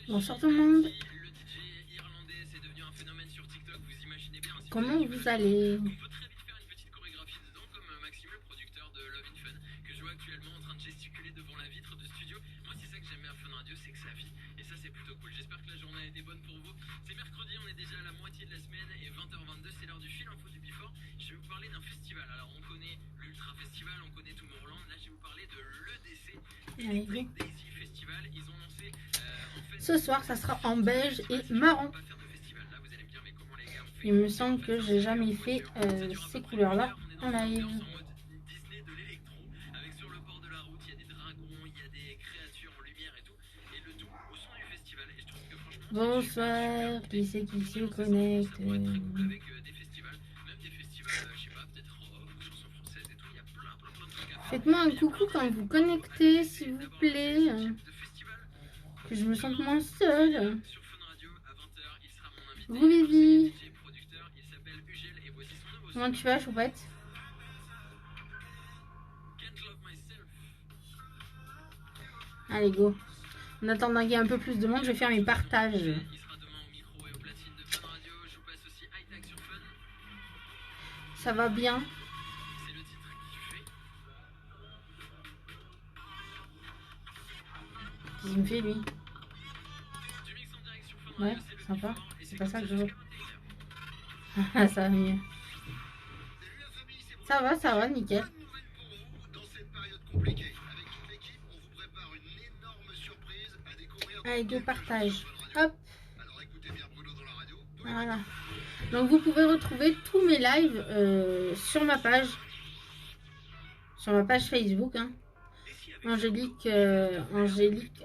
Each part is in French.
Bonsoir tout le monde. Comment vous allez? Allez, go. Ce soir, ça sera en beige et marron. Il me semble que j'ai jamais fait ces couleurs-là en live. Bonsoir, qui c'est qui se connecte? Faites-moi un coucou quand vous connectez, s'il vous plaît. Que je me sente moins seule. Vous, Vivi. Comment tu vas, Choupette? Allez, go. En attendant qu'il y ait un peu plus de monde, je vais faire mes partages. Ça va bien? Qu'est-ce qu'il me fait, lui? Ouais, sympa. C'est pas ça que je veux. Ah, ça va mieux. Ça va, nickel. Allez, go, partage. Hop. Voilà. Donc, vous pouvez retrouver tous mes lives sur ma page. Sur ma page Facebook. Hein. Angélique.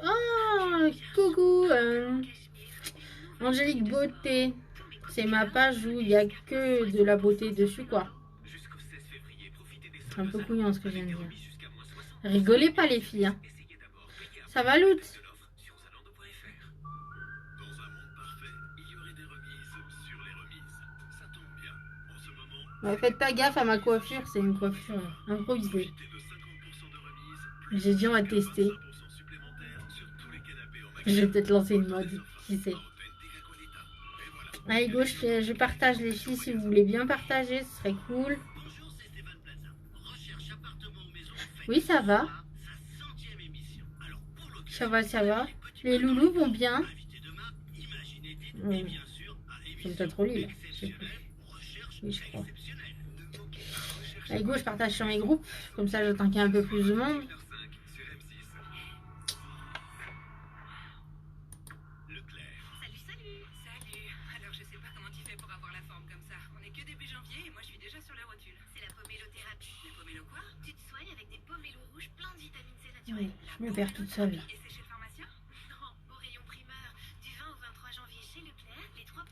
Oh, coucou. Angélique Beauté. C'est ma page où il n'y a que de la beauté dessus, quoi. C'est un peu couillant ce que je viens de dire. Rigolez pas, les filles. Hein. Ça va, Loot? Ouais, faites pas gaffe à ma coiffure, c'est une coiffure improvisée. J'ai dit on va tester. Je vais peut-être lancer une mode, qui sait. Allez, gauche, je partage les filles si vous voulez bien partager, ce serait cool. Oui, ça va. Ça va, ça va. Les loulous vont bien. C'est peut-être trop lui, là. Je sais plus. Oui, je crois. Allez, go, je partage sur mes groupes. Comme ça, j'attends qu'il y ait un peu plus de monde. Oui, je me perds toute seule.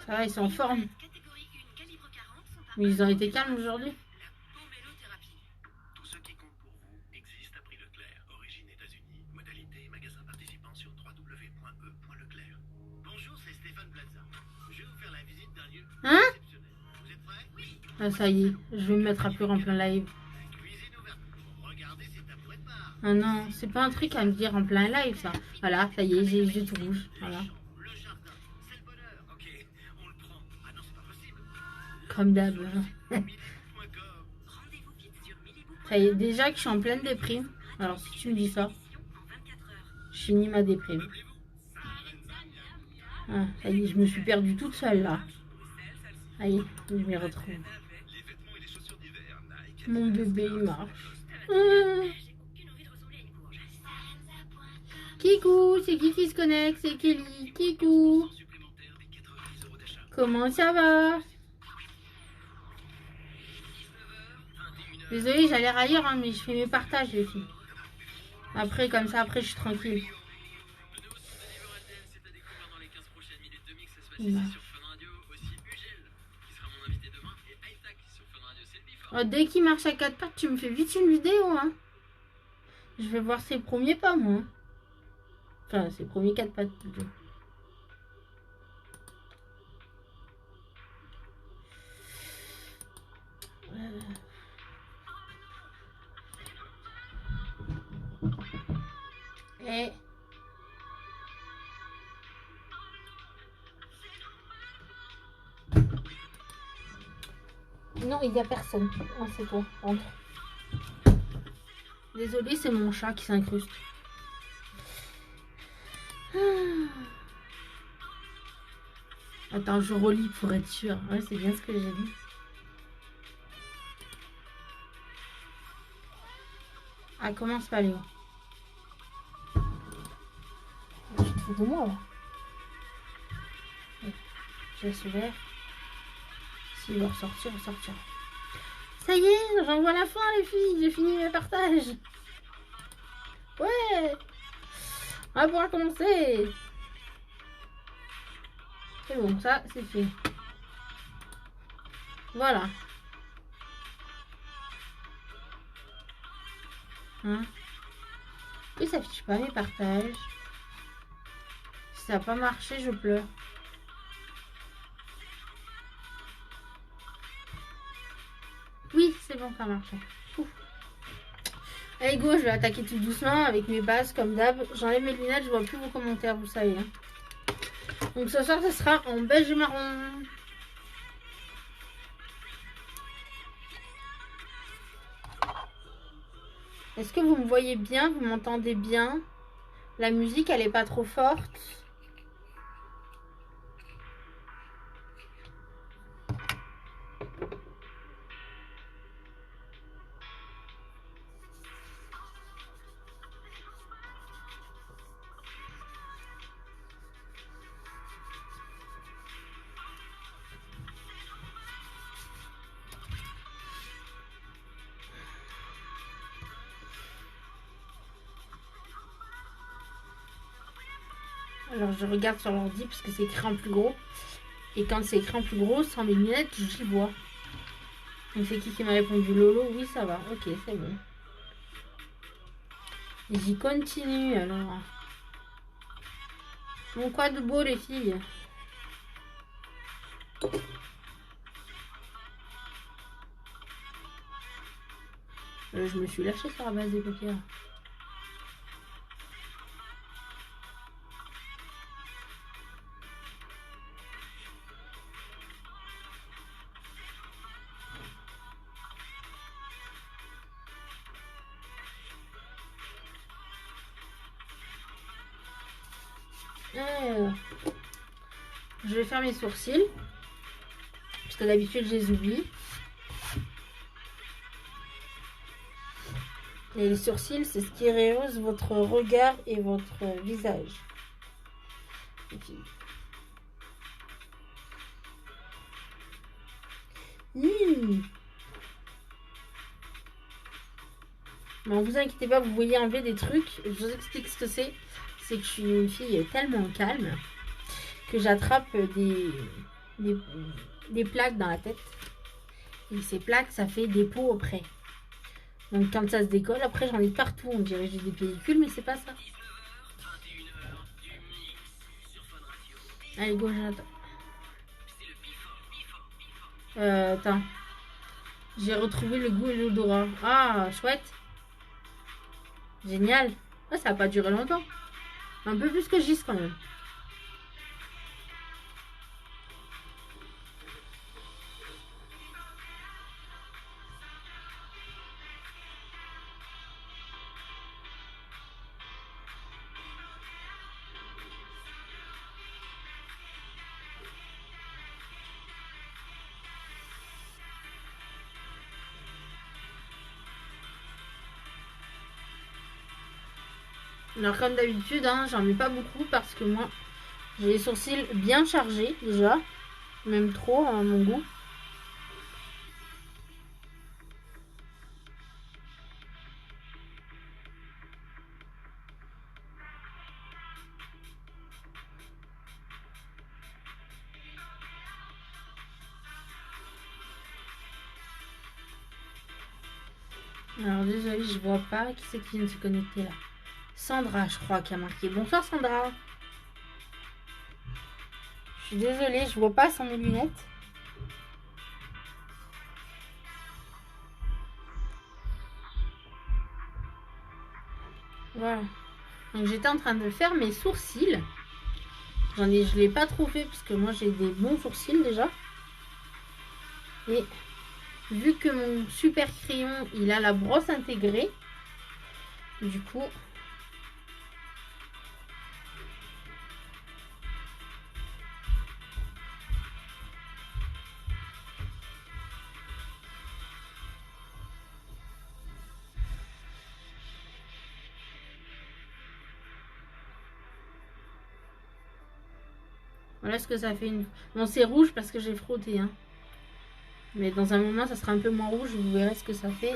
Ça va, ils sont en forme. Mais ils ont été calmes aujourd'hui. Hein? Ah, ça y est, je vais me mettre à pleurer en plein live. Ah non, c'est pas un truc à me dire en plein live, ça. Voilà, ça y est, j'ai les yeux tout rouges. Voilà. Comme d'hab. Ça y est, déjà que je suis en pleine déprime. Alors, si tu me dis ça, je finis ma déprime. Ah, ça y est, je me suis perdue toute seule, là. Ça y est, je m'y retrouve. Mon bébé, il marche. Kikou, c'est qui se connecte? C'est Kelly. Kikou. Comment ça va? Désolée, j'allais ailleurs, hein, mais je fais mes partages, les filles. Après, comme ça, après, je suis tranquille. Oh, dès qu'il marche à 4 pattes, tu me fais vite une vidéo, hein. Je vais voir ses premiers pas, moi. Enfin, ses premiers 4 pattes, plutôt. Et Non, il n'y a personne. Ah, c'est toi. Entre. Désolée, c'est mon chat qui s'incruste. Attends, je relis pour être sûre. Ouais, c'est bien ce que j'ai dit. Ah, commence pas, Léo. Je te fous de moi, là. Je laisse ouvert. S'il va ressortir, il sortira. Ça y est, j'en vois la fin, les filles. J'ai fini mes partages. Ouais. On va pouvoir commencer. C'est bon, ça, c'est fait. Voilà. Hein? Et ça affiche pas mes partages. Si ça n'a pas marché, je pleure. Oui, c'est bon, ça a marché. Ouf. Allez, go, je vais attaquer tout doucement avec mes bases comme d'hab. J'enlève mes lunettes, je vois plus vos commentaires, vous savez. Hein. Donc ce soir, ce sera en beige et marron. Est-ce que vous me voyez bien? Vous m'entendez bien? La musique, elle est pas trop forte. Alors je regarde sur l'ordi parce que c'est écrit en plus gros. Et quand c'est écrit en plus gros, sans mes lunettes, j'y vois. Donc c'est qui m'a répondu? Lolo? Oui, ça va. Ok, c'est bon. J'y continue alors. Bon, quoi de beau les filles? Je me suis lâchée sur la base des paupières. Je vais faire mes sourcils. Parce que d'habitude, je les oublie. Et les sourcils, c'est ce qui rehausse votre regard et votre visage. Bon, vous inquiétez pas, vous voyez enlever des trucs. Je vous explique ce que c'est. C'est que je suis une fille tellement calme que j'attrape des plaques dans la tête. Et ces plaques, ça fait des peaux auprès. Donc quand ça se décolle, après j'en ai partout. On dirait que j'ai des pellicules, mais c'est pas ça. Allez, go, j'attends. Attends. J'ai retrouvé le goût et l'odorat. Ah, chouette. Génial. Ah, ça n'a pas duré longtemps. Un peu plus que Gis quand même. Alors comme d'habitude, hein, j'en mets pas beaucoup parce que moi, j'ai les sourcils bien chargés déjà. Même trop à mon goût. Alors désolé, je vois pas. Qui c'est qui vient de se connecter là? Sandra, je crois, qui a marqué. Bonsoir Sandra. Je suis désolée, je vois pas sans mes lunettes. Voilà. Donc j'étais en train de faire mes sourcils. Je l'ai pas trop fait parce que moi j'ai des bons sourcils déjà. Et vu que mon super crayon, il a la brosse intégrée, du coup... Voilà ce que ça fait. Bon, c'est rouge parce que j'ai frotté. Hein. Mais dans un moment, ça sera un peu moins rouge. Vous verrez ce que ça fait.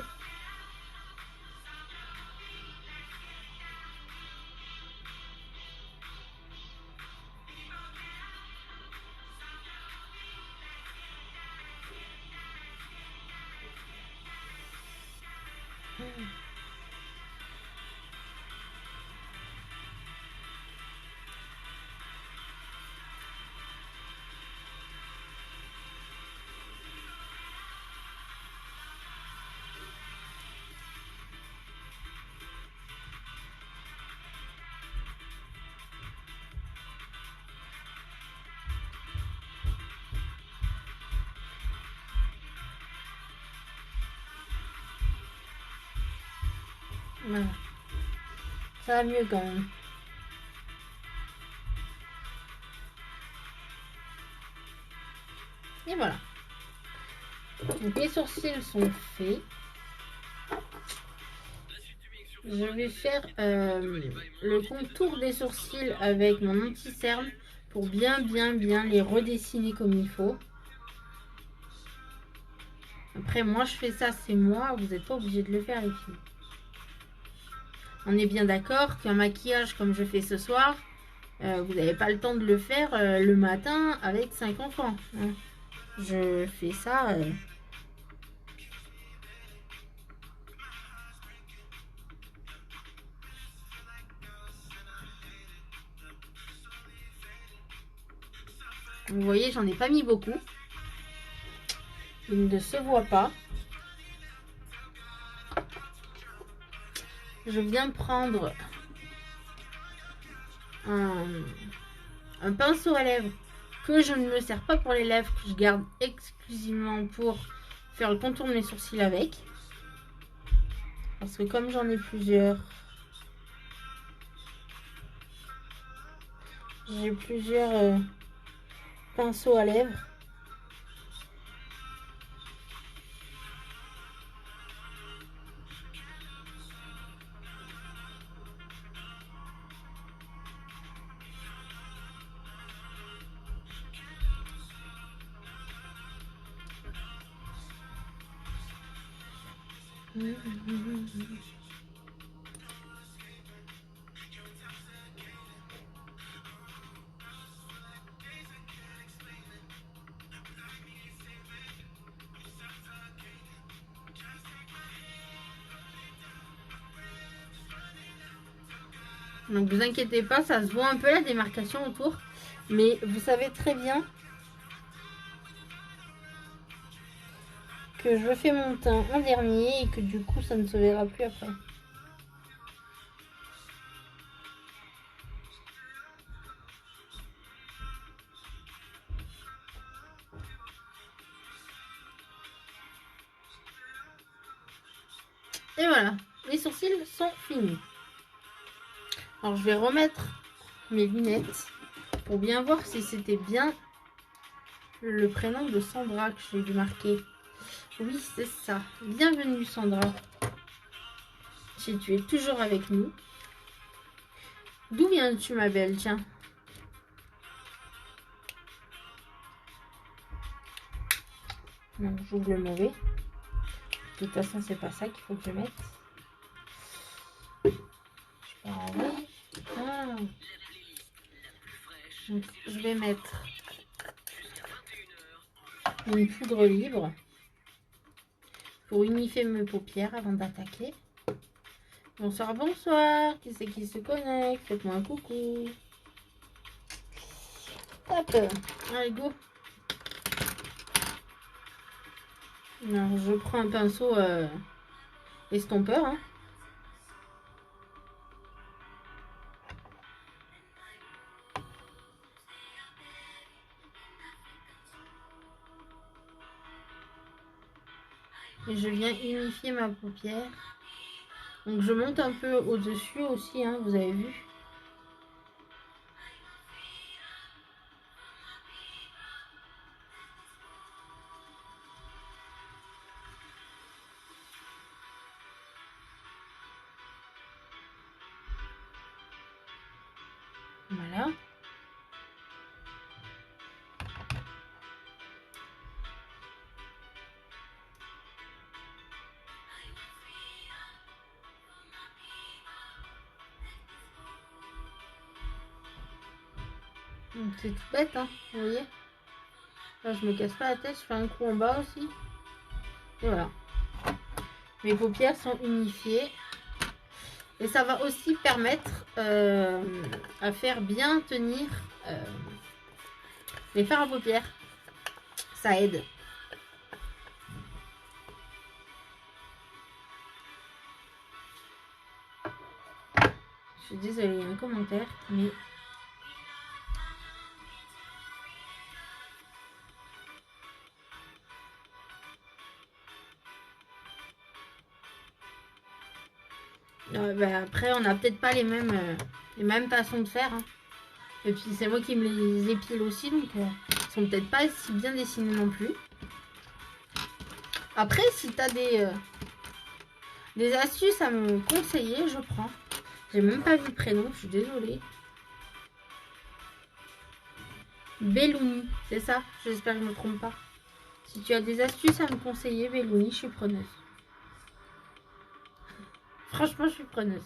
Voilà. Ça va mieux quand même. Et voilà. Donc les sourcils sont faits. Je vais faire le contour des sourcils avec mon anti-cerne pour bien les redessiner comme il faut. Après moi je fais ça, c'est moi, vous n'êtes pas obligé de le faire les filles. On est bien d'accord qu'un maquillage comme je fais ce soir, vous n'avez pas le temps de le faire le matin avec 5 enfants. Hein. Je fais ça... Vous voyez, j'en ai pas mis beaucoup. Il ne se voit pas. Je viens prendre un pinceau à lèvres que je ne me sers pas pour les lèvres, que je garde exclusivement pour faire le contour de mes sourcils avec. Parce que comme j'en ai plusieurs, j'ai plusieurs pinceaux à lèvres. Donc vous inquiétez pas, ça se voit un peu la démarcation autour. Mais vous savez très bien que je fais mon teint en dernier et que du coup ça ne se verra plus après. Et voilà, les sourcils sont finis. Alors je vais remettre mes lunettes pour bien voir si c'était bien le prénom de Sandra que j'ai dû marquer. Oui, c'est ça. Bienvenue Sandra. Si tu es toujours avec nous. D'où viens-tu ma belle? Tiens. Non, j'ouvre le mauvais. De toute façon, c'est pas ça qu'il faut que je mette. Je vais enlever. Ah. Donc, je vais mettre une poudre libre pour unifier mes paupières avant d'attaquer. Bonsoir, bonsoir. Qui c'est qui se connecte? Faites-moi un coucou. Hop. Allez, go. Alors, je prends un pinceau estompeur. Hein. Et je viens unifier ma paupière. Donc je monte un peu au-dessus aussi, hein, vous avez vu. Voilà. C'est tout bête, hein, vous voyez. Là, je me casse pas la tête, je fais un coup en bas aussi. Et voilà. Mes paupières sont unifiées. Et ça va aussi permettre à faire bien tenir les fards à paupières. Ça aide. Je suis désolée, il y a un commentaire, mais... après, on n'a peut-être pas les mêmes façons de faire. Hein. Et puis, c'est moi qui me les épile aussi, donc ils sont peut-être pas si bien dessinés non plus. Après, si tu as des astuces à me conseiller, je prends. J'ai même pas vu le prénom, je suis désolée. Bellouni, c'est ça? J'espère que je ne me trompe pas. Si tu as des astuces à me conseiller, Bellouni, je suis preneuse. Franchement, je suis preneuse.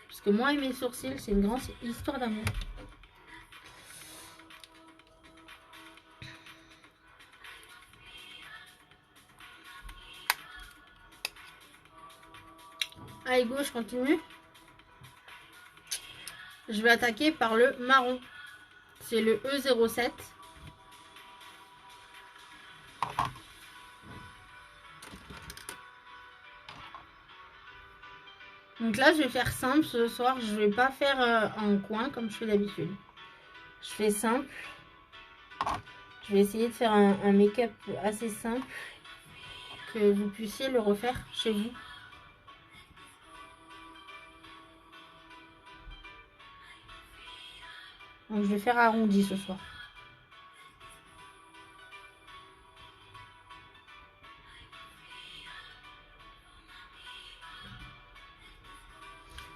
Parce que moi et mes sourcils, c'est une grande histoire d'amour. Allez, go, je continue. Je vais attaquer par le marron. C'est le E07. Donc là, je vais faire simple ce soir. Je vais pas faire en coin comme je fais d'habitude. Je fais simple. Je vais essayer de faire un make-up assez simple. Que vous puissiez le refaire chez vous. Donc je vais faire arrondi ce soir.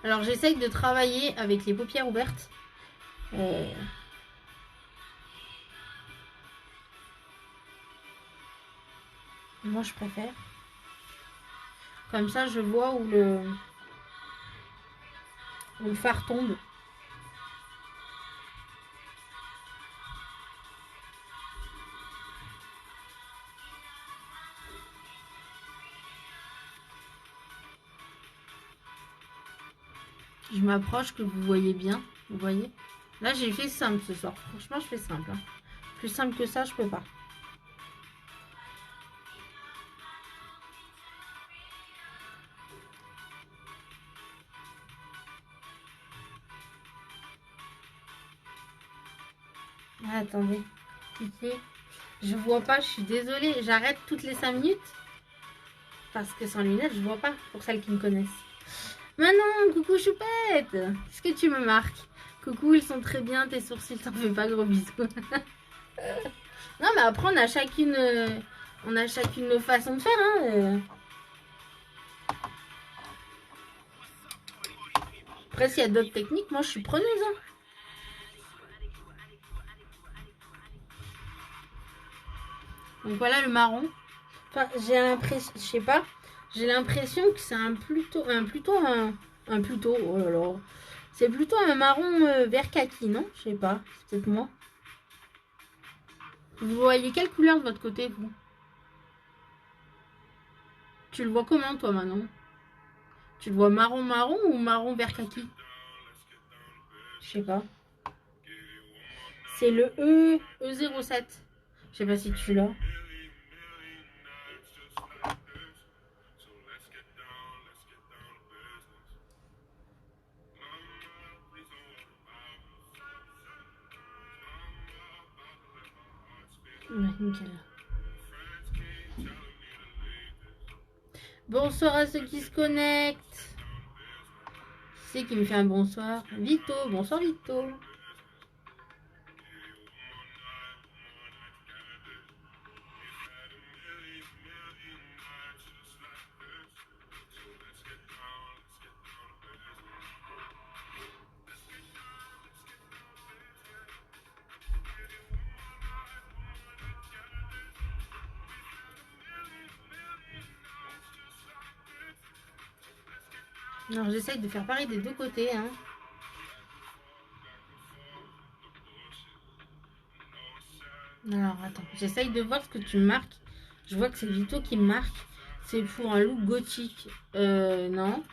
Alors j'essaye de travailler avec les paupières ouvertes. Moi je préfère. Comme ça je vois où le fard tombe. Je m'approche que vous voyez bien. Vous voyez? Là j'ai fait simple ce soir. Franchement je fais simple. Hein. Plus simple que ça je peux pas. Ah, attendez. Je vois pas, je suis désolée. J'arrête toutes les 5 minutes. Parce que sans lunettes, je vois pas. Pour celles qui me connaissent. Manon, coucou choupette. Est-ce que tu me marques? Coucou, ils sont très bien. Tes sourcils, t'en fais pas gros bisous. Non, mais après, on a chacune nos façons de faire. Hein. Après, s'il y a d'autres techniques, moi, je suis preneuse. Hein. Donc voilà le marron. Enfin, j'ai l'impression, je sais pas, j'ai l'impression que c'est oh là là. C'est plutôt un marron vert kaki, non? Je sais pas, c'est peut-être moi. Vous voyez quelle couleur de votre côté, vous? Tu le vois comment, toi, Manon? Tu le vois marron ou marron vert kaki? Je sais pas. C'est le E07. Je sais pas si tu l'as. Ouais, nickel. Bonsoir à ceux qui se connectent. Qui c'est qui me fait un bonsoir? Vito, bonsoir Vito. Alors j'essaye de faire pareil des deux côtés. Hein. Alors attends, j'essaye de voir ce que tu marques. Je vois que c'est Vito qui me marque. C'est pour un look gothique. Non.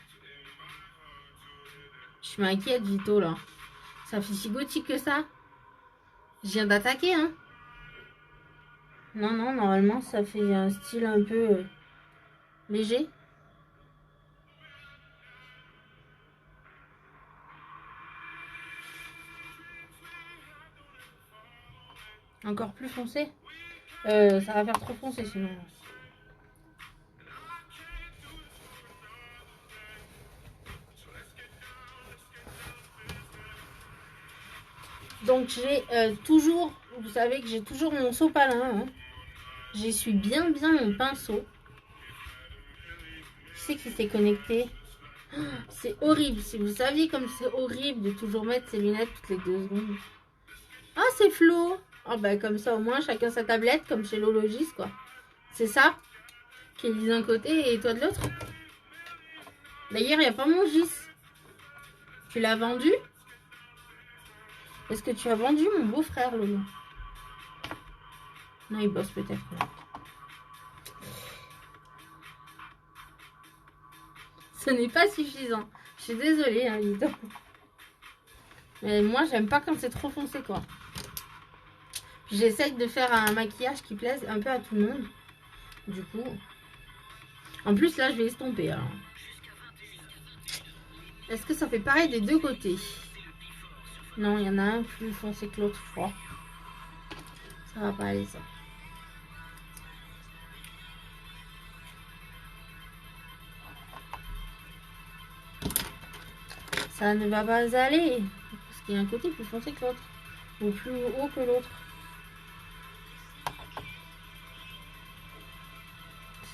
Je m'inquiète Vito là. Ça fait si gothique que ça. Je viens d'attaquer hein. Non, non, normalement ça fait un style un peu léger. Encore plus foncé. Ça va faire trop foncé sinon. Donc j'ai toujours, vous savez que j'ai toujours mon sopalin. Hein. J'essuie bien mon pinceau. Qui c'est qui s'est connecté? Oh, c'est horrible. Si vous saviez comme c'est horrible de toujours mettre ses lunettes toutes les 2 secondes. Ah c'est Flo. Oh bah comme ça au moins chacun sa tablette comme chez l'Ologis quoi. C'est ça? Kelly d'un côté et toi de l'autre. D'ailleurs il n'y a pas mon gis. Tu l'as vendu? Est-ce que tu as vendu mon beau-frère Lolo? Non il bosse peut-être là. Ce n'est pas suffisant. Je suis désolée, hein, Lito. Mais moi, j'aime pas quand c'est trop foncé, quoi. J'essaye de faire un maquillage qui plaise un peu à tout le monde. Du coup. En plus, là, je vais estomper, alors. Est-ce que ça fait pareil des deux côtés? Non, il y en a un plus foncé que l'autre, je crois. Ça va pas aller, ça. Ça ne va pas aller. Parce qu'il y a un côté plus foncé que l'autre. Ou plus haut que l'autre.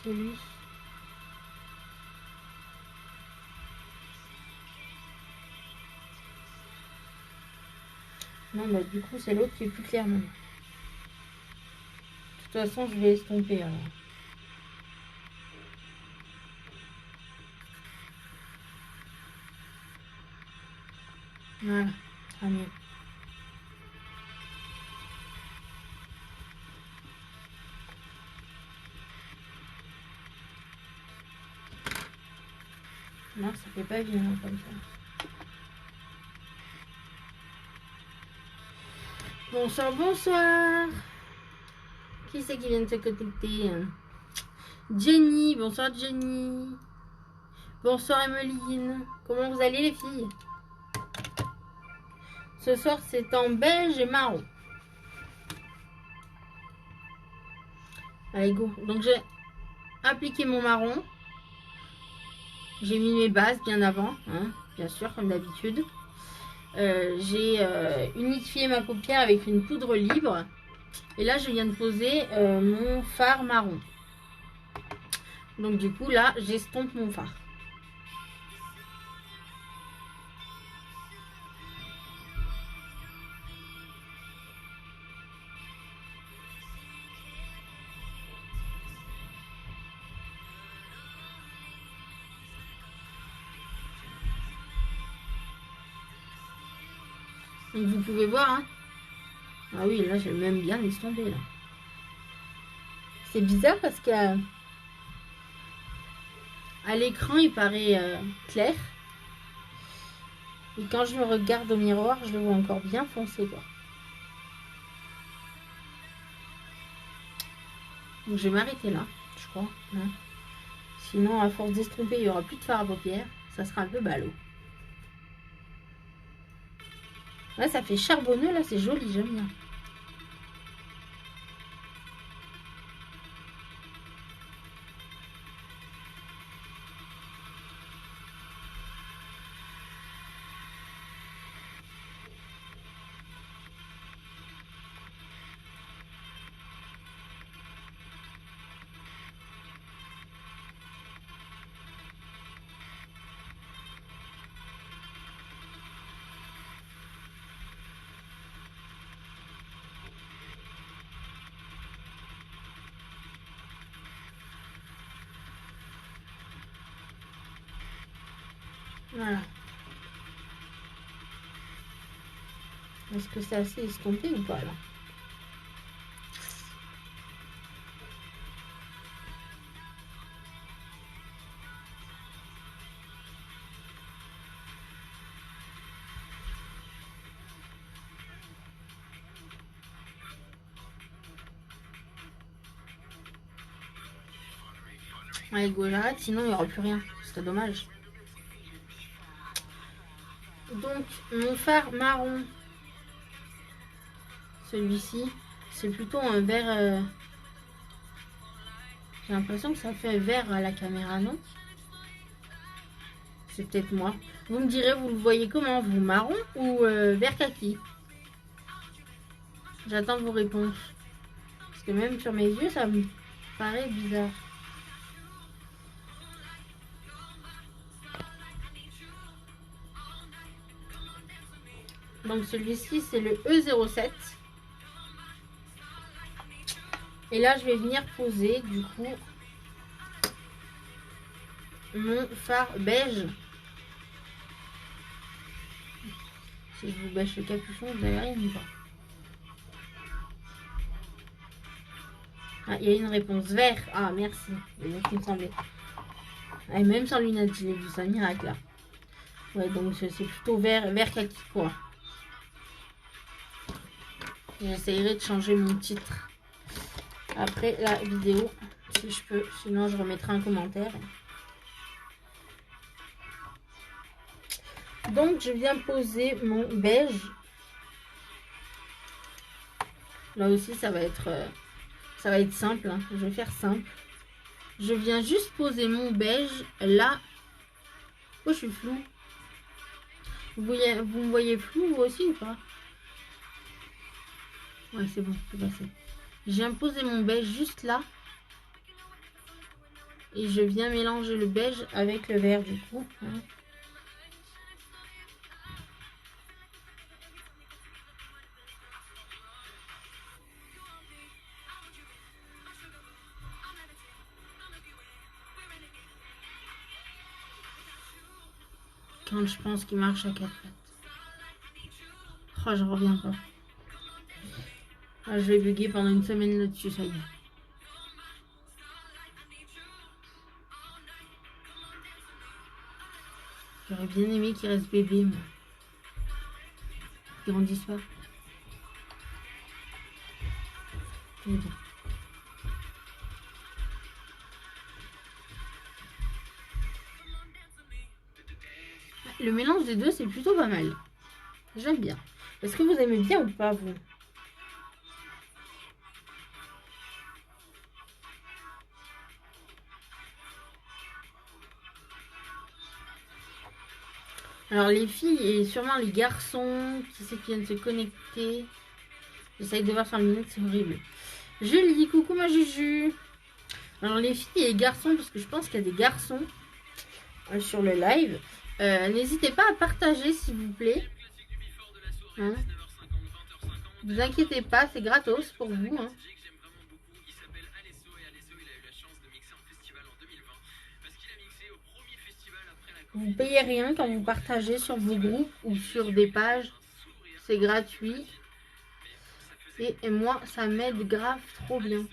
C'est lui. Non, bah du coup, c'est l'autre qui est plus clair maintenant. De toute façon, je vais estomper alors. Voilà, très bien. Non, ça fait pas bien comme ça. Bonsoir, bonsoir. Qui c'est qui vient de se connecter? Jenny, bonsoir Jenny. Bonsoir Emeline. Comment vous allez les filles? Ce soir c'est en beige et marron. Allez go. Donc j'ai appliqué mon marron. J'ai mis mes bases bien avant, hein, bien sûr comme d'habitude. J'ai unifié ma paupière avec une poudre libre. Et là je viens de poser mon fard marron. Donc du coup là j'estompe mon fard. Donc vous pouvez voir, hein. Ah oui, là j'ai même bien estompé là. C'est bizarre parce qu'à l'écran il paraît clair. Et quand je me regarde au miroir, je le vois encore bien foncé quoi. Donc je vais m'arrêter là, je crois. Hein. Sinon, à force d'estomper, il n'y aura plus de fard à paupières. Ça sera un peu ballot. Ouais, ça fait charbonneux là, c'est joli, j'aime bien. Voilà. Est-ce que c'est assez estompé ou pas là? Allez, go, j'arrête, sinon il n'y aura plus rien. C'est dommage. Donc, mon phare marron, celui-ci, c'est plutôt un vert. J'ai l'impression que ça fait vert à la caméra, non? C'est peut-être moi. Vous me direz, vous le voyez comment? Vous, marron ou vert kaki? J'attends vos réponses. Parce que même sur mes yeux, ça me paraît bizarre. Donc celui-ci, c'est le E07. Et là, je vais venir poser, du coup, mon phare beige. Si je vous bêche le capuchon, vous avez rien ou pas? Ah, il y a une réponse vert. Ah, merci. C'est bien ce qui me semblait. Ah, et même sans lunettes, j'ai vu ça, miracle là. Ouais, donc c'est plutôt vert kaki, quoi. J'essayerai de changer mon titre après la vidéo, si je peux. Sinon, je remettrai un commentaire. Donc, je viens poser mon beige. Là aussi, ça va être simple. Hein. Je vais faire simple. Je viens juste poser mon beige là. Oh, je suis flou. Vous me voyez flou, vous aussi, ou pas? Ouais, c'est bon, c'est passé. Je viens poser mon beige juste là. Et je viens mélanger le beige avec le vert, du coup. Hein. Quand je pense qu'il marche à 4 pattes. Oh, je reviens pas. Ah, je vais bugger pendant une semaine là-dessus, ça y est. J'aurais bien aimé qu'il reste bébé, moi. Qu'il grandisse pas. Très bien. Le mélange des deux, c'est plutôt pas mal. J'aime bien. Est-ce que vous aimez bien ou pas, vous? Alors, les filles et sûrement les garçons, qui c'est qui viennent se connecter? J'essaye de voir sur le minute, c'est horrible. Julie, coucou ma Juju. Alors, les filles et les garçons, parce que je pense qu'il y a des garçons sur le live. N'hésitez pas à partager, s'il vous plaît. Hein? Vous inquiétez pas, c'est gratos pour vous. Hein. Vous payez rien quand vous partagez sur vos groupes ou sur des pages. C'est gratuit. Et moi, ça m'aide grave trop bien.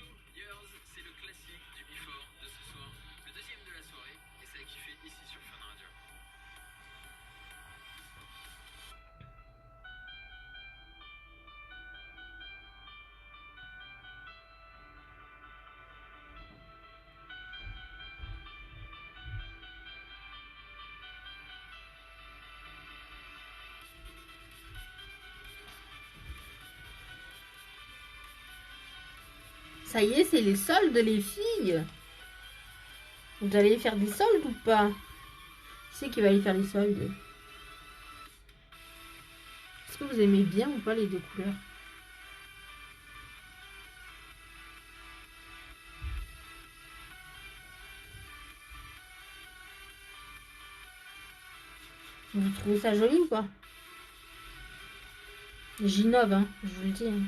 Ça y est, c'est les soldes, les filles. Vous allez faire des soldes ou pas? Qui c'est qui va aller faire les soldes? Est-ce que vous aimez bien ou pas les deux couleurs? Vous trouvez ça joli ou pas? J'innove, hein, je vous le dis. Hein.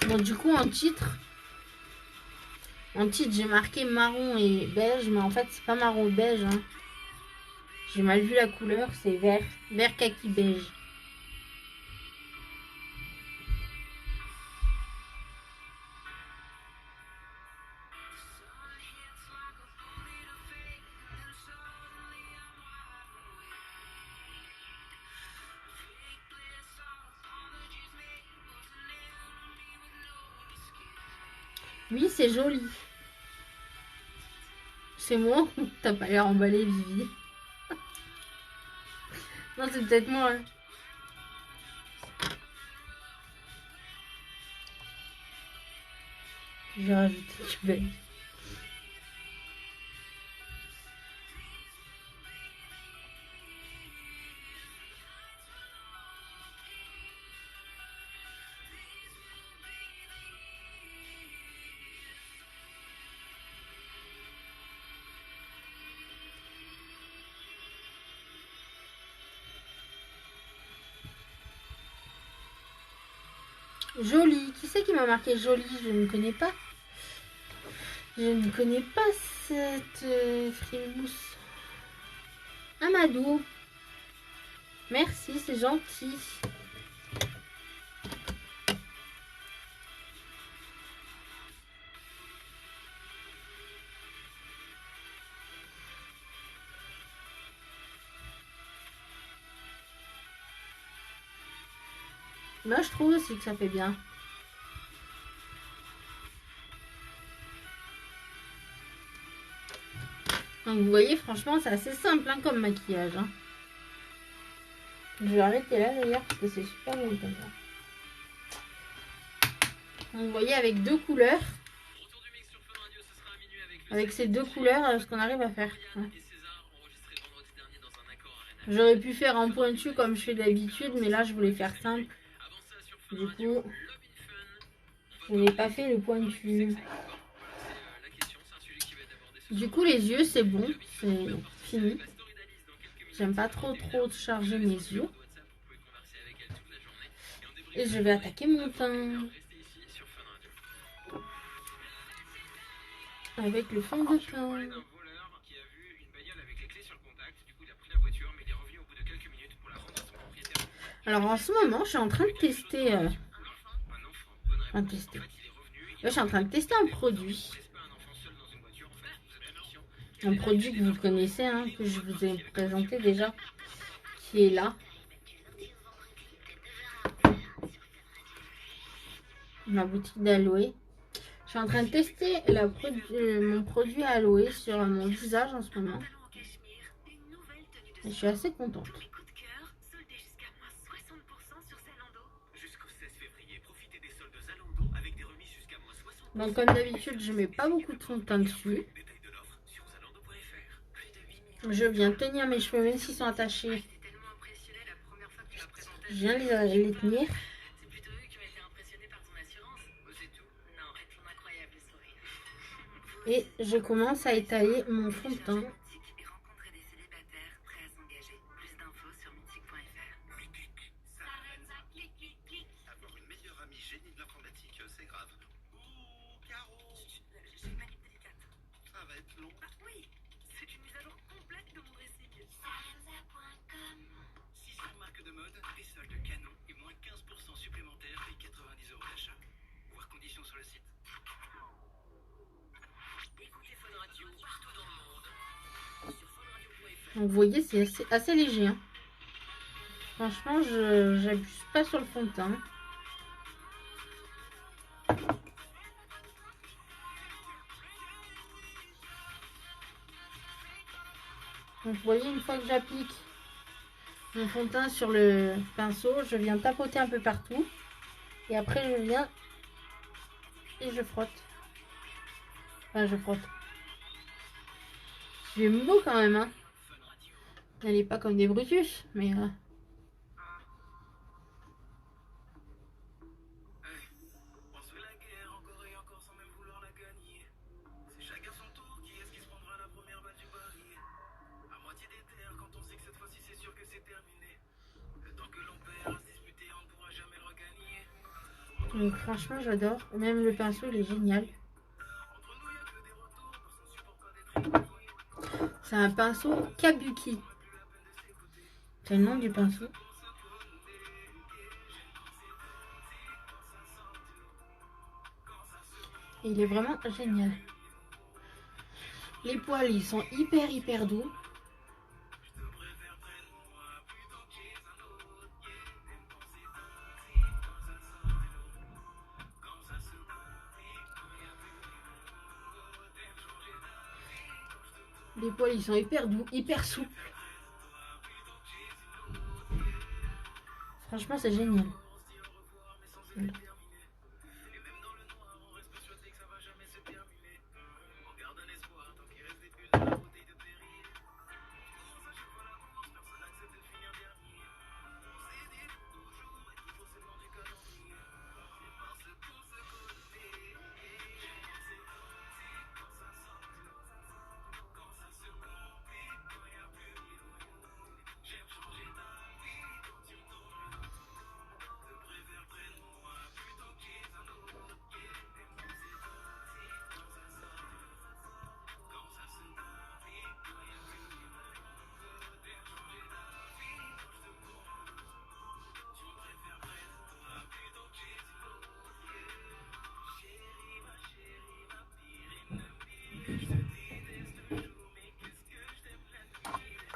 Bon, du coup, en titre, En titre, j'ai marqué marron et beige, mais en fait, c'est pas marron et beige. Hein. J'ai mal vu la couleur, c'est vert. Vert kaki beige. Oui, c'est joli. C'est moi. T'as pas l'air emballé, Vivi. Non, c'est peut-être moi. Hein. Je vais rajouter du beige. Joli. Qui c'est qui m'a marqué joli? Je ne connais pas. Je ne connais pas cette frimousse. Amadou. Merci, c'est gentil. Moi, je trouve aussi que ça fait bien. Donc, vous voyez, franchement, c'est assez simple hein, comme maquillage. Hein. Je vais arrêter là d'ailleurs parce que c'est super bon comme ça. Donc, vous voyez, avec deux couleurs. Avec ces deux couleurs, ce qu'on arrive à faire. Ouais. J'aurais pu faire en pointu comme je fais d'habitude, mais là, je voulais faire simple. Du coup, je n'ai pas fait le pointu. Du coup, les yeux, c'est bon. C'est fini. J'aime pas trop charger mes yeux. Et je vais attaquer mon teint. Avec le fond de teint. Alors en ce moment, je suis en train de tester. Je suis en train de tester un produit. Un produit que vous connaissez, hein, que je vous ai présenté déjà, qui est là. Ma boutique d'aloe. Je suis en train de tester mon produit aloe sur mon visage en ce moment. Et je suis assez contente. Donc comme d'habitude, je mets pas beaucoup de fond de teint dessus. Je viens tenir mes cheveux même s'ils sont attachés. Je viens les tenir. Et je commence à étaler mon fond de teint. Donc, vous voyez, c'est assez léger. Hein. Franchement, je n'abuse pas sur le fond de teint. Donc, vous voyez, une fois que j'applique mon fond de teint sur le pinceau, je viens tapoter un peu partout. Et après, je viens et je frotte. Enfin, je frotte. J'aime beau quand même. Hein. Elle n'est pas comme des Brutus, mais... Donc franchement j'adore, même le pinceau il est génial. C'est un pinceau Kabuki. C'est le nom du pinceau. Et il est vraiment génial. Les poils, ils sont hyper doux. Les poils, ils sont hyper doux, hyper souples. Franchement, c'est génial. Voilà.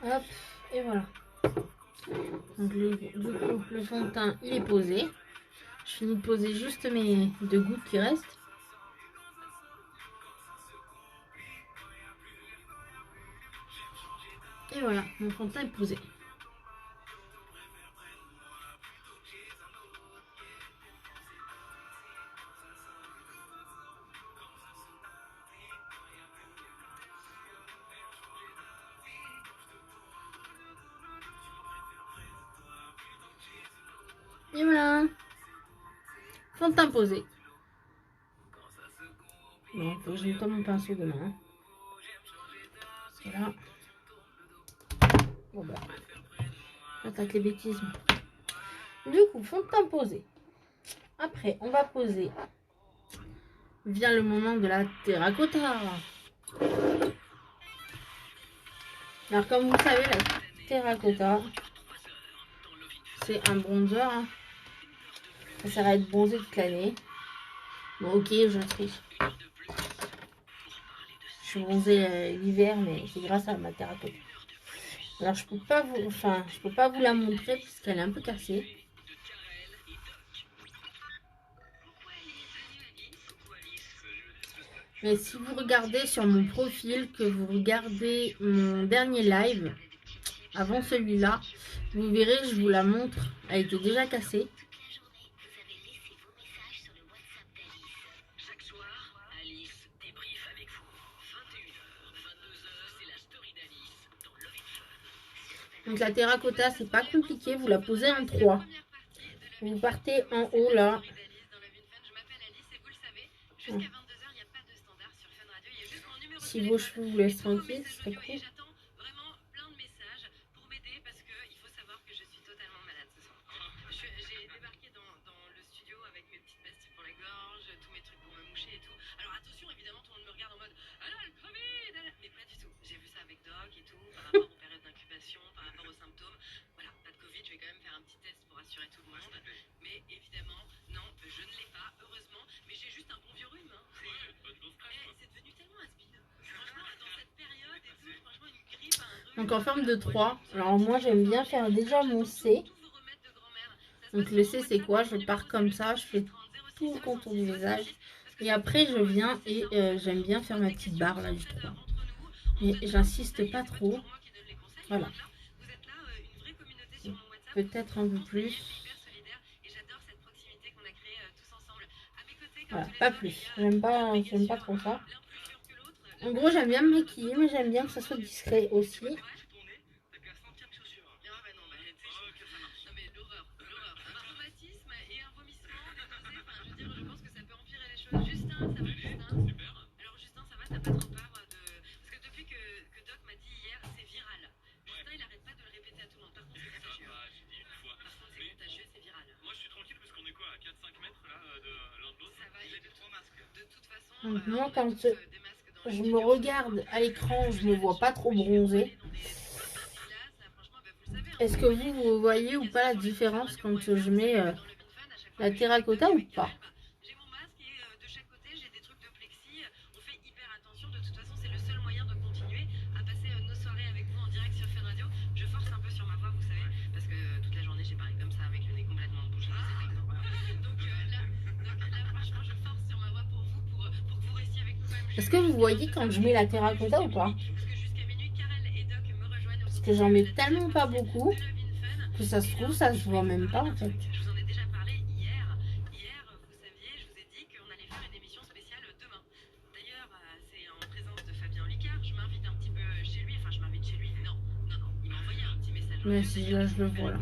Hop, et voilà. Donc le fond de teint, il est posé. Je finis de poser juste mes 2 gouttes qui restent. Et voilà, mon fond de teint est posé. Et voilà. Fond de teint posé. Bon, faut que je nettoie mon pinceau demain. Parce que là... Bon bah... J'attaque les bêtises. Du coup, fond de teint posé. Après, on va poser... Vient le moment de la terracotta. Alors, comme vous le savez, la terracotta, c'est un bronzer. Hein. Ça sert à être bronzé toute l'année. Bon, ok, je triche. Je suis bronzée l'hiver, mais c'est grâce à ma terracotta. Alors, je peux pas vous la montrer puisqu'elle est un peu cassée. Mais si vous regardez sur mon profil, que vous regardez mon dernier live, avant celui-là, vous verrez, je vous la montre. Elle était déjà cassée. Donc la terracotta, c'est pas compliqué, vous la posez en 3. Vous partez en haut là. Si vos cheveux vous laissent tranquille, ce serait cool. Donc en forme de 3. Alors moi j'aime bien faire déjà mon C. Donc le C c'est quoi? Je pars comme ça, je fais tout le contour du visage. Et après je viens et j'aime bien faire ma petite barre là du 3. Mais j'insiste pas trop. Voilà. Peut-être un peu plus. Voilà, pas plus. J'aime pas trop ça. En gros j'aime bien me maquiller, mais j'aime bien que ça soit discret aussi. Donc moi quand je me regarde à l'écran, je me vois pas trop bronzée. Est-ce que vous voyez ou pas la différence quand je mets la terracotta ou pas? Est-ce que vous voyez quand je mets la terracotta ou pas? Parce que j'en mets tellement pas beaucoup que ça se trouve, ça se voit même pas en fait. Mais si là je le vois là.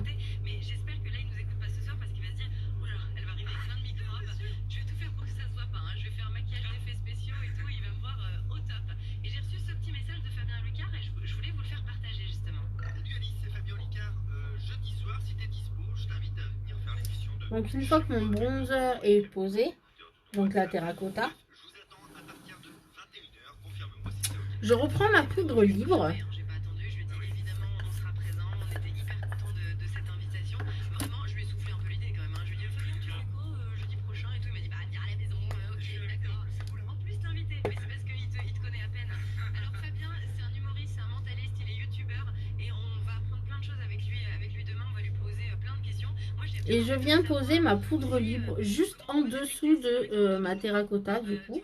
Donc une fois que mon bronzer est posé, donc la terracotta, je reprends ma poudre libre. Et je viens poser ma poudre libre juste en dessous de ma terracotta du coup.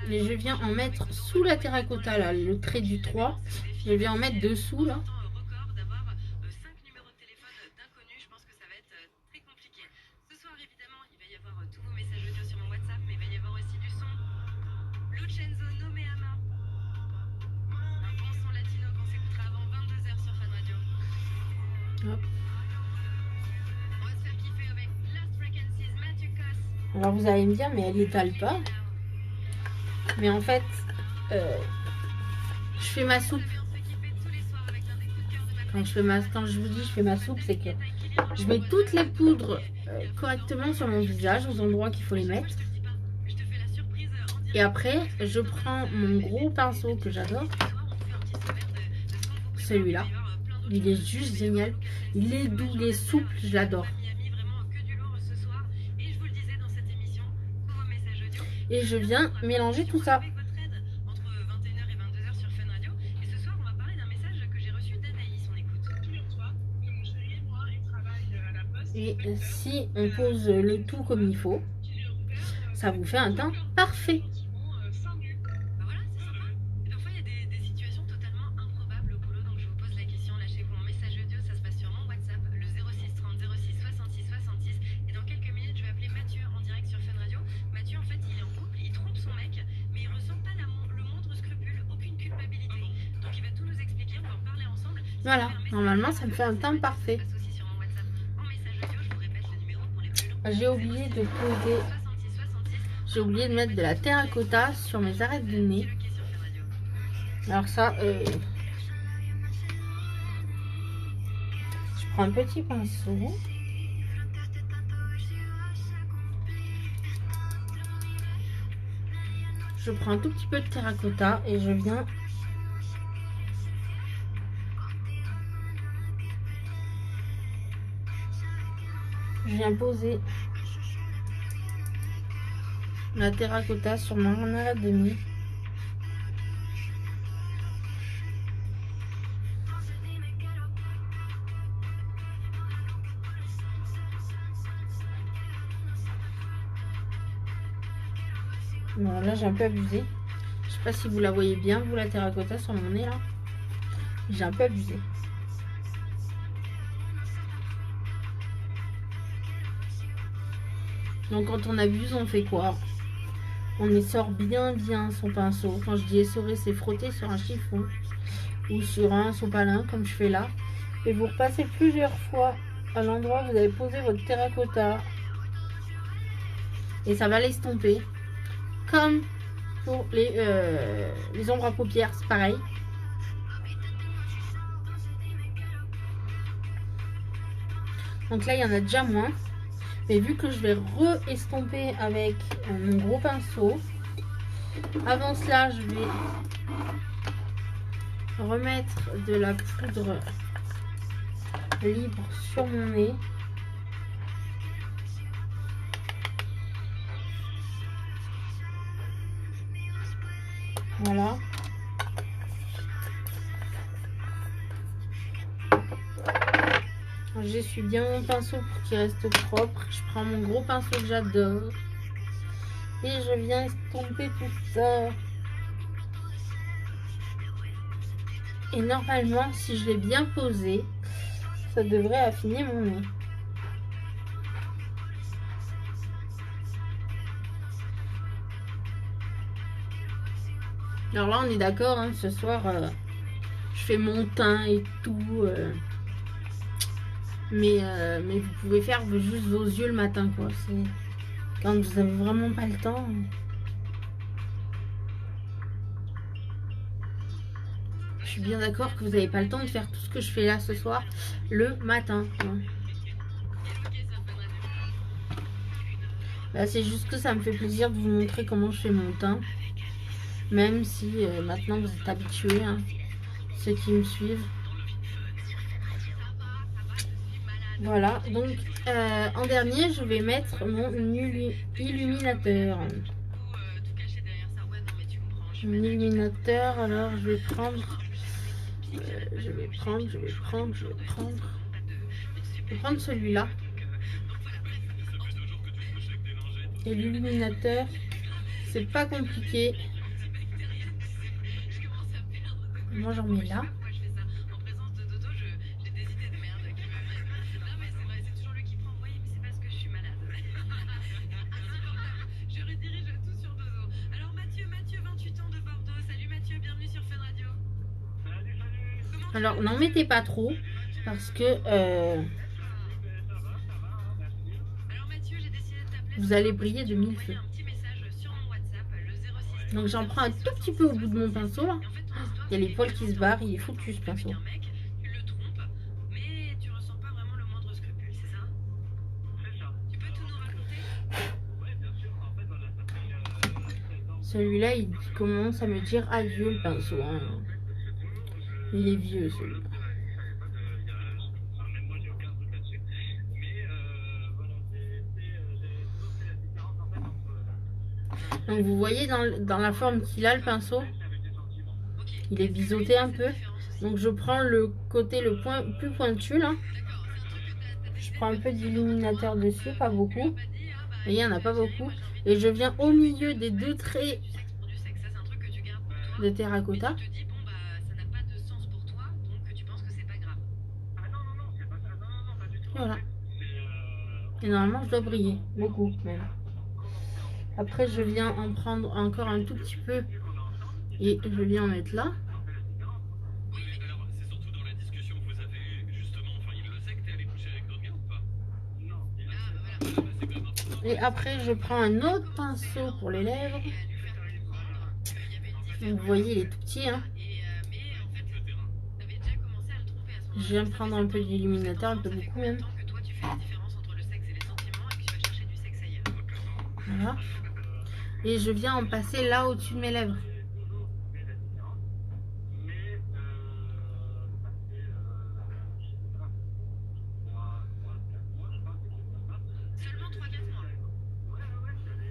Et je viens en mettre sous la terracotta là, le trait du 3. Je viens en mettre dessous là. Hop. Alors vous allez me dire, mais elle étale pas. Mais en fait, je fais ma soupe. Quand je vous dis je fais ma soupe, c'est que je mets toutes les poudres correctement sur mon visage, aux endroits qu'il faut les mettre. Et après, je prends mon gros pinceau que j'adore. Celui-là. Il est juste génial. Il est doux, il est souple, je l'adore. Et je viens mélanger tout ça. Et si on pose le tout comme il faut, ça vous fait un teint parfait. Voilà, normalement ça me fait un teint parfait. J'ai oublié de poser, j'ai oublié de mettre de la terracotta sur mes arêtes de nez. Alors ça, je prends un petit pinceau. Je prends un tout petit peu de terracotta et je viens poser la terracotta sur mon arête de nez. Bon, là j'ai un peu abusé. Je sais pas si vous la voyez bien, vous, la terracotta sur mon nez là. J'ai un peu abusé. Donc quand on abuse, on fait quoi? On essore bien son pinceau. Quand je dis essorer, c'est frotter sur un chiffon ou sur un sopalin comme je fais là. Et vous repassez plusieurs fois à l'endroit où vous avez posé votre terracotta. et ça va l'estomper. Comme pour les ombres à paupières, c'est pareil. Donc là, il y en a déjà moins. Mais vu que je vais re-estomper avec mon gros pinceau, avant cela, je vais remettre de la poudre libre sur mon nez. Voilà. J'essuie bien mon pinceau pour qu'il reste propre. Je prends mon gros pinceau que j'adore. Et je viens estomper tout ça. Et normalement, si je l'ai bien posé, ça devrait affiner mon nez. Alors là, on est d'accord, hein, ce soir, je fais mon teint et tout. Mais vous pouvez faire juste vos yeux le matin, quoi. C'est quand vous avez vraiment pas le temps. Je suis bien d'accord que vous n'avez pas le temps de faire tout ce que je fais là ce soir le matin. Là, c'est juste que ça me fait plaisir de vous montrer comment je fais mon teint. Même si maintenant vous êtes habitués, hein, ceux qui me suivent. Voilà, donc en dernier, je vais mettre mon illuminateur. Mon illuminateur, alors je vais prendre celui-là. Et l'illuminateur, c'est pas compliqué. Moi j'en mets là. Alors n'en mettez pas trop parce que vous allez briller de mille feux. Donc j'en prends un tout petit peu au bout de mon pinceau là. Il y a les poils qui se barrent, il est foutu ce pinceau. Celui-là, il commence à me dire adieu le pinceau. Hein. Il est vieux celui-là. Donc vous voyez dans la forme qu'il a le pinceau, il est biseauté un peu. Donc je prends le côté plus pointu là. Je prends un peu d'illuminateur dessus, pas beaucoup. Et il n'y en a pas beaucoup. Et je viens au milieu des deux traits de terracotta. Voilà. Et normalement je dois briller, beaucoup même. Après je viens en prendre encore un tout petit peu et je viens en mettre là. Et après je prends un autre pinceau pour les lèvres. Donc, vous voyez il est tout petit hein. Je viens prendre un peu d'illuminateur, un peu beaucoup même. Voilà. Et je viens en passer là au-dessus de mes lèvres.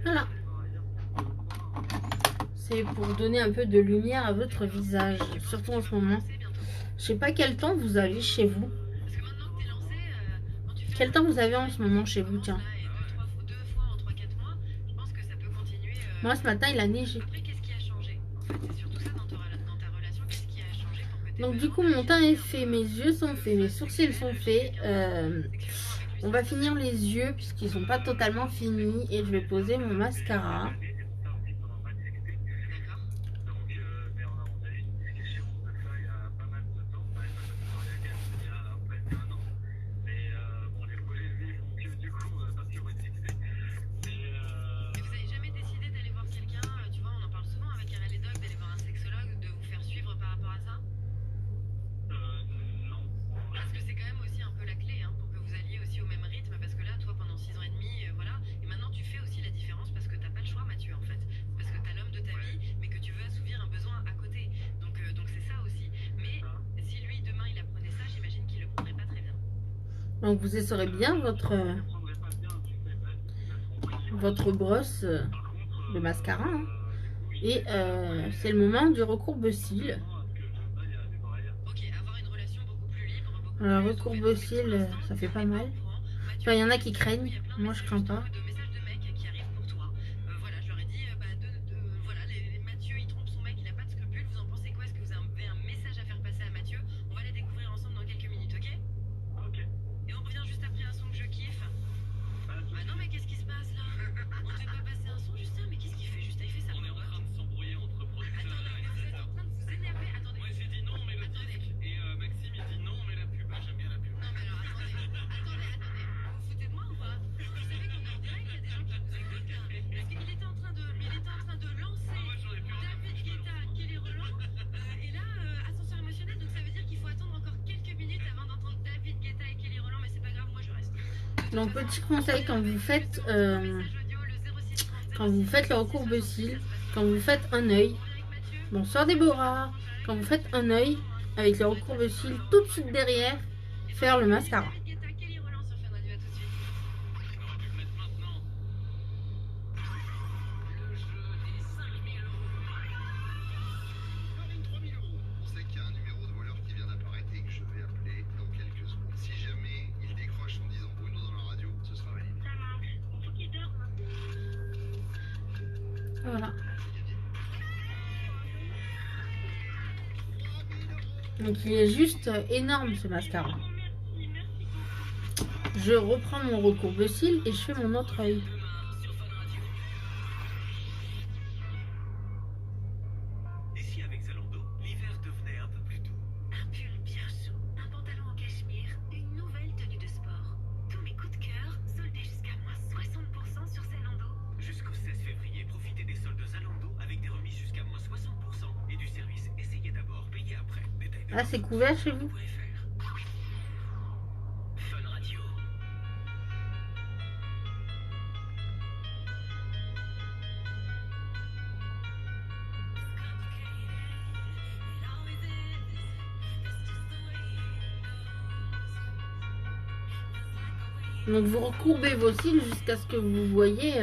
Voilà. C'est pour donner un peu de lumière à votre visage, surtout en ce moment. Je sais pas quel temps vous avez chez vous. Quel temps vous avez en ce moment chez vous, tiens. Moi, ce matin, il a neigé. Donc, du coup, mon teint est fait, mes yeux sont faits, mes sourcils sont faits. On va finir les yeux puisqu'ils sont pas totalement finis. Et je vais poser mon mascara. Donc vous essorez bien votre brosse de mascara. Hein. Et c'est le moment du recourbe-cils. Alors recourbe-cils, ça fait pas mal. Enfin, il y en a qui craignent. Moi, je crains pas. Donc petit conseil quand vous faites le recourbe-cils, quand vous faites un œil, bonsoir Déborah, quand vous faites un œil avec le recourbe-cils tout de suite derrière, faire le mascara. Voilà. Donc il est juste énorme ce mascara. Je reprends mon recourbe-cils et je fais mon autre œil. Et si avec Zalando, l'hiver devenait un peu plus doux? Un pull bien chaud, un pantalon en cachemire, une nouvelle tenue de sport. Tous mes coups de cœur soldés jusqu'à moins 60% sur Zalando. Jusqu'au 16 février, profitez des soldes Zalando avec des remises jusqu'à moins 60% et du service essayez d'abord, payez après. Ah, c'est couvert chez vous? Fun Radio. Donc vous recourbez vos cils jusqu'à ce que vous voyez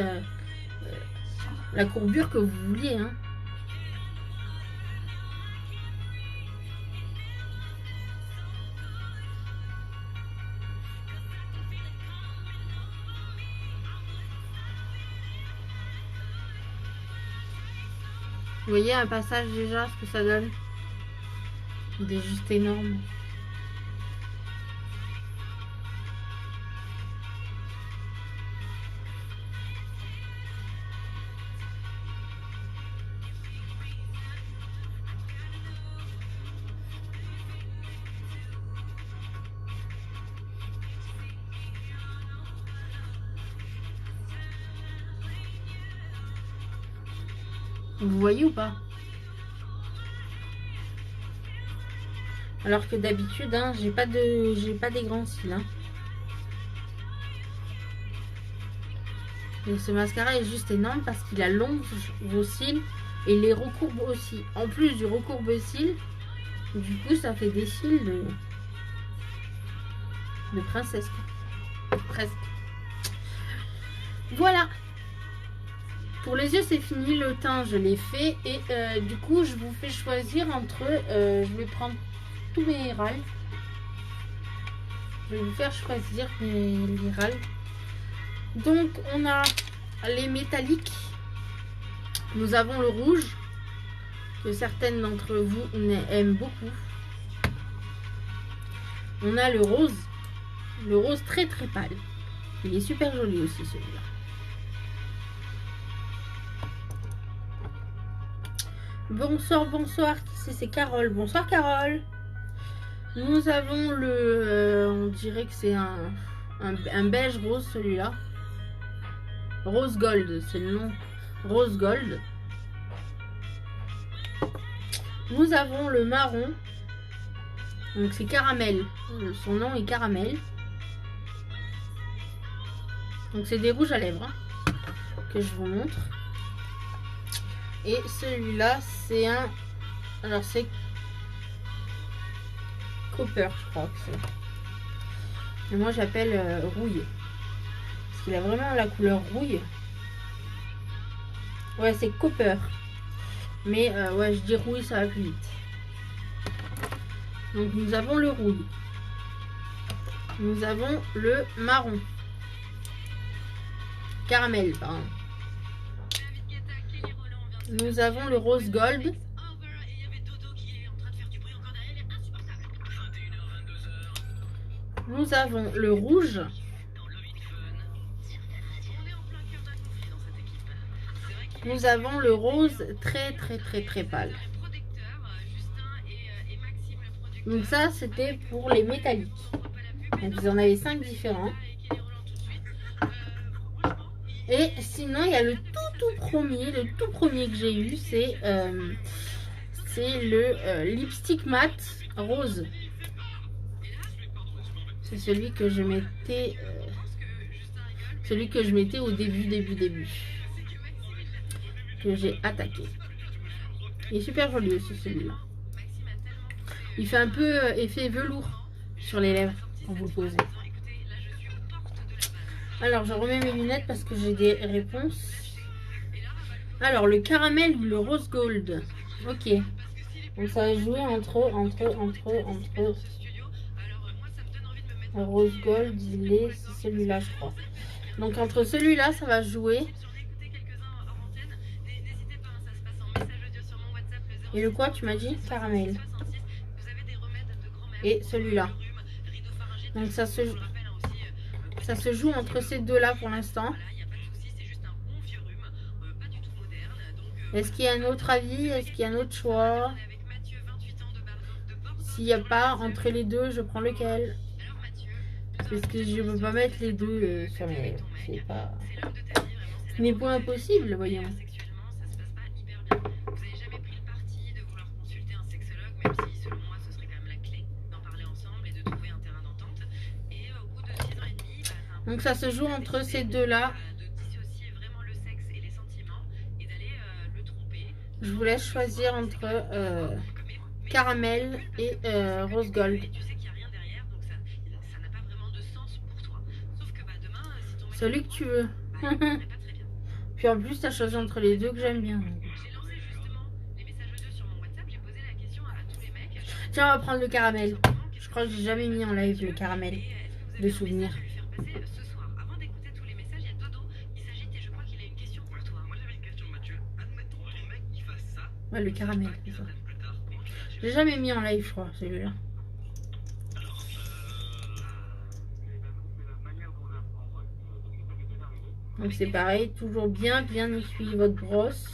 la courbure que vous vouliez. Hein. Vous voyez un passage déjà, ce que ça donne? Il est juste énorme. Vous voyez ou pas? Alors que d'habitude, hein, j'ai pas des grands cils. Hein. Donc ce mascara est juste énorme parce qu'il allonge vos cils et les recourbe aussi. En plus du recourbe-cils, du coup ça fait des cils de princesse. Presque. Voilà. Pour les yeux c'est fini, le teint je l'ai fait et du coup je vous fais choisir entre, je vais prendre tous mes râles. Je vais vous faire choisir les râles. Donc on a les métalliques, nous avons le rouge que certaines d'entre vous aiment beaucoup. On a le rose très très pâle. Il est super joli aussi celui-là. Bonsoir, bonsoir, c'est Carole. Bonsoir Carole. Nous avons le, on dirait que c'est un beige rose celui-là. Rose Gold, c'est le nom. Rose Gold. Nous avons le marron. Donc c'est caramel. Son nom est caramel. Donc c'est des rouges à lèvres hein, que je vous montre. Et celui-là c'est un... Alors c'est Copper je crois que c'est. Et moi j'appelle rouille. Parce qu'il a vraiment la couleur rouille. Ouais, c'est copper. Mais ouais, je dis rouille, ça va plus vite. Donc nous avons le rouille. Nous avons le marron. Caramel, pardon. Nous avons le rose gold. Nous avons le rouge. Nous avons le rose très pâle. Donc ça, c'était pour les métalliques. Donc vous en avez 5 différents. Et sinon, il y a le tout premier que j'ai eu, c'est le lipstick mat rose. C'est celui que je mettais au début. Que j'ai attaqué. Il est super joli aussi celui-là. Il fait un peu effet velours sur les lèvres quand vous le posez. Alors je remets mes lunettes parce que j'ai des réponses. Alors le caramel ou le rose gold. Ok. Donc ça va jouer entre le rose gold, c'est celui-là je crois. Donc entre celui-là ça va jouer. Et le quoi tu m'as dit? Caramel. Et celui-là. Donc ça se joue entre ces deux-là pour l'instant. Est-ce qu'il y a un autre avis? Est-ce qu'il y a un autre choix? S'il n'y a pas, entre les deux, je prends lequel? Parce que je ne peux pas mettre les deux sur mes lèvres. C'est pas... Ce n'est pas impossible, voyons. Donc ça se joue entre ces deux-là. Je vous laisse choisir entre caramel et rose gold. Celui que tu veux. Puis en plus, tu as choisi entre les deux que j'aime bien. Tiens, on va prendre le caramel. Je crois que j'ai jamais mis en live le caramel de souvenir. Ouais, le caramel. J'ai jamais mis en live, je crois, celui-là. Donc c'est pareil, toujours bien essuyer votre brosse.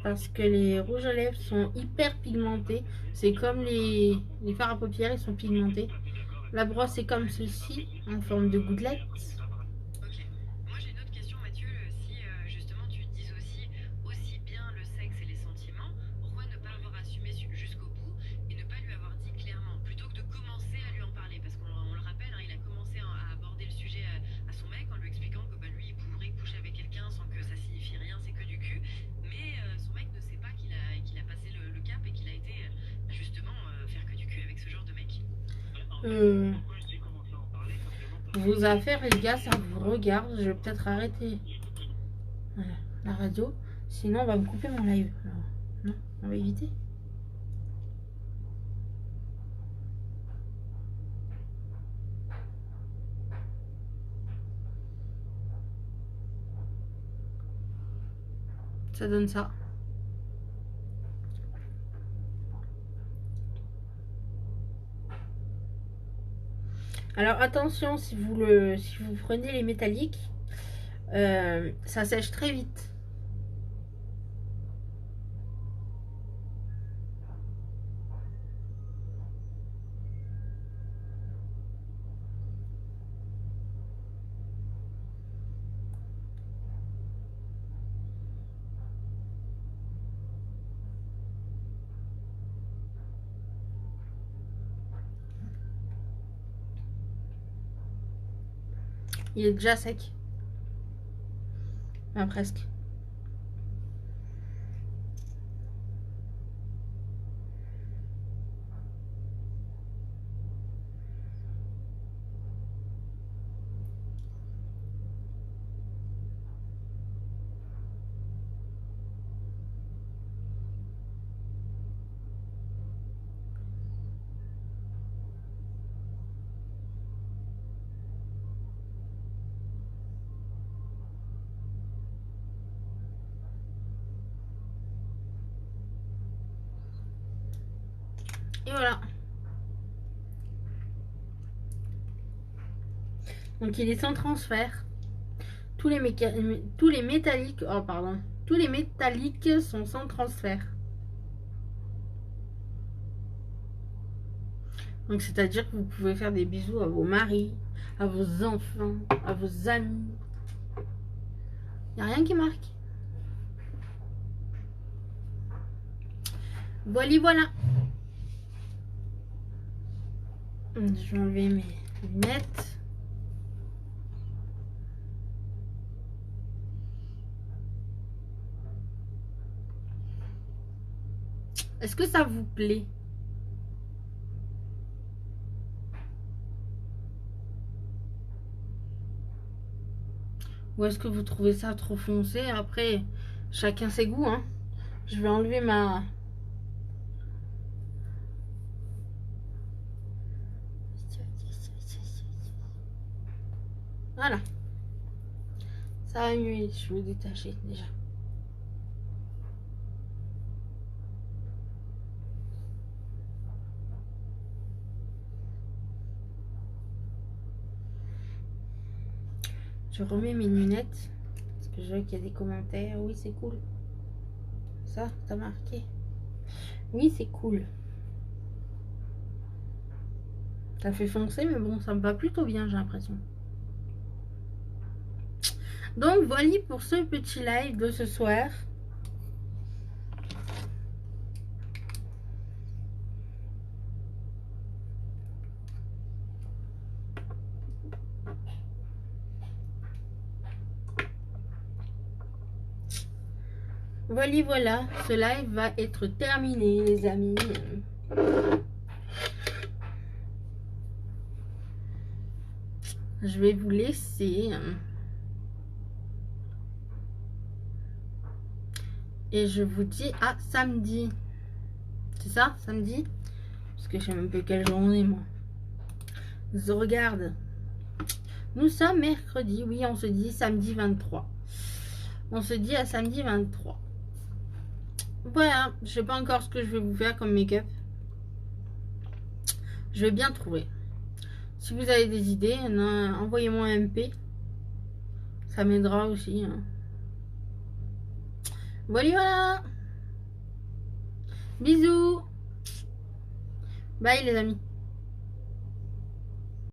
Parce que les rouges à lèvres sont hyper pigmentés. C'est comme les fards à paupières, ils sont pigmentés. La brosse est comme ceci, en forme de gouttelette. Vos affaires les gars, ça vous regarde. Je vais peut-être arrêter la radio, sinon on va me couper mon live. Alors, non, on va éviter. Ça donne ça. Alors attention, si vous prenez les métalliques, ça sèche très vite. Il est déjà sec. Enfin, presque. Et voilà. Donc il est sans transfert. Tous les métalliques, oh pardon, tous les métalliques sont sans transfert. Donc c'est-à-dire que vous pouvez faire des bisous à vos maris, à vos enfants, à vos amis. Il n'y a rien qui marque. Voilà. Je vais enlever mes lunettes. Est-ce que ça vous plaît? Ou est-ce que vous trouvez ça trop foncé? Après, chacun ses goûts, hein. Je vais enlever ma... Voilà. Ça va mieux, je vais détacher déjà. Je remets mes lunettes. Parce que je vois qu'il y a des commentaires. Oui, c'est cool. Ça, t'as marqué. Oui, c'est cool. Ça fait foncer, mais bon, ça me va plutôt bien, j'ai l'impression. Donc, voilà pour ce petit live de ce soir. Voilà, ce live va être terminé, les amis. Je vais vous laisser. Et je vous dis à samedi. C'est ça, samedi? Parce que je sais même pas quelle journée, moi. Je regarde. Nous sommes mercredi. Oui, on se dit samedi 23. On se dit à samedi 23. Voilà, je sais pas encore ce que je vais vous faire comme make-up. Je vais bien trouver. Si vous avez des idées, envoyez-moi un MP. Ça m'aidera aussi. Hein. Voilà. Bisous. Bye les amis.